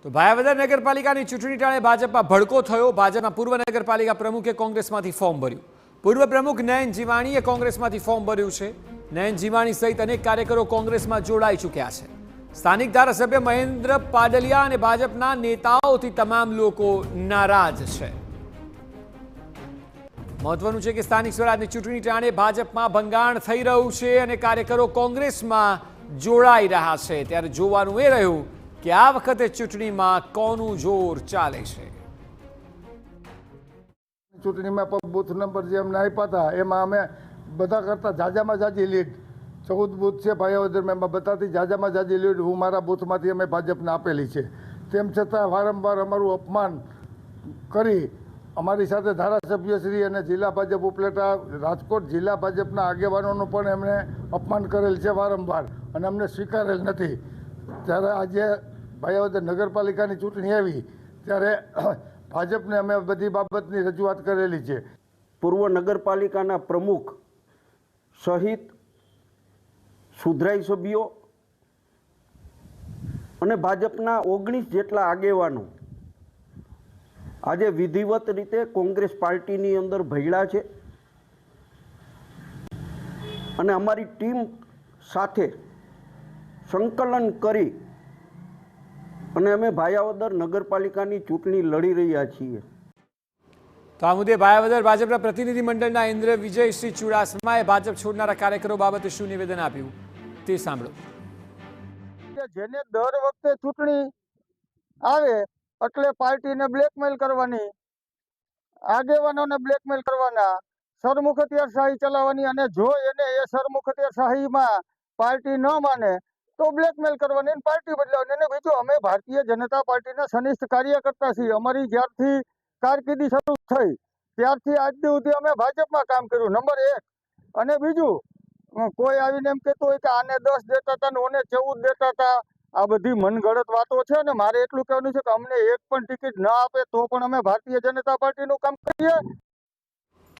તો ભાયાવદર નગરપાલિકાની ચૂંટણી ટાણે ભાજપમાં ભડકો થયો। ભાજપના પૂર્વ નગરપાલિકા પ્રમુખે કોંગ્રેસમાંથી ફોર્મ ભર્યું। પૂર્વ પ્રમુખ નયન જીવાણીએ કોંગ્રેસમાંથી ફોર્મ ભર્યું છે। નયન જીવાણી સહિત અનેક કાર્યકરો કોંગ્રેસમાં જોડાઈ ચૂક્યા છે। સ્થાનિક ધારાસભ્ય મહેન્દ્ર પાડલિયા અને ભાજપના નેતાઓથી તમામ લોકો નારાજ છે। મહત્વનું છે કે સ્થાનિક સ્વરાજની ચૂંટણી ટાણે ભાજપમાં ભંગાણ થઈ રહ્યું છે અને કાર્યકરો કોંગ્રેસમાં જોડાઈ રહ્યા છે। ત્યારે જોવાનું એ રહ્યું કે આ વખતે ચૂંટણીમાં કોનું જોર ચાલે છે। ચૂંટણીમાં બૂથ નંબર જે અમને આપ્યા હતા એમાં અમે બધા કરતાં જાજામાં જાજી લીડ 14 બૂથ છે ભાયાવદરમાં, એમાં બધાથી જાજામાં જાજી લીડ હું મારા બૂથમાંથી અમે ભાજપને આપેલી છે। તેમ છતાં વારંવાર અમારું અપમાન કરી અમારી સાથે ધારાસભ્યશ્રી અને જિલ્લા ભાજપ ઉપલેટા રાજકોટ જિલ્લા ભાજપના આગેવાનોનું પણ એમણે અપમાન કરેલ છે વારંવાર અને અમને સ્વીકારેલ નથી। ત્યારે આજે ભાયાવદર નગરપાલિકાની ચૂંટણી આવી ત્યારે ભાજપને અમે બધી બાબતની રજૂઆત કરેલી છે। પૂર્વ નગરપાલિકાના પ્રમુખ સહિત સુધરાઈ સભ્યો અને ભાજપના 19 જેટલા આગેવાનો આજે વિધિવત રીતે કોંગ્રેસ પાર્ટીની અંદર ભળ્યા છે અને અમારી ટીમ સાથે સંકલન કરી અને અમે ભાયાવદર નગરપાલિકાની ચૂંટણી લડી રહ્યા છીએ। તો આ મુદ્દે ભાયાવદર ભાજપના પ્રતિનિધિ મંડળના ઇન્દ્ર વિજયસિંહ ચુડાસમાએ ભાજપ છોડનારા કાર્યકરો બાબતે શું નિવેદન આપ્યું તે સાંભળો। જેને દર વખતે ચૂંટણી આવે એટલે પાર્ટીને બ્લેકમેલ કરવાની, આગેવાનોને બ્લેકમેલ કરવાના, સરમુખત્યારશાહી ચલાવવાની અને જો એને એ સરમુખત્યારશાહીમાં પાર્ટી ન માને તો બ્લેકમેલ કરવાની અને પાર્ટી બદલાવવાની। અને બીજું, અમે ભારતીય જનતા પાર્ટીના સનિષ્ઠ કાર્યકર્તા છીએ। અમારી જ્યારથી કારકિર્દી શરૂ થઈ ત્યારથી આજ સુધી અમે ભાજપમાં કામ કર્યું, નંબર 1। અને બીજું, કોઈ આવીને એમ કહેતો હોય કે આને 10 દેતા હતા ને ઓને 14 દેતા હતા, આ બધી મનગઢત વાતો છે। ને મારે એટલું કહેવાનું છે કે અમને એક પણ ટિકિટ ન આપે તો પણ અમે ભારતીય જનતા પાર્ટીનું કામ કરીએ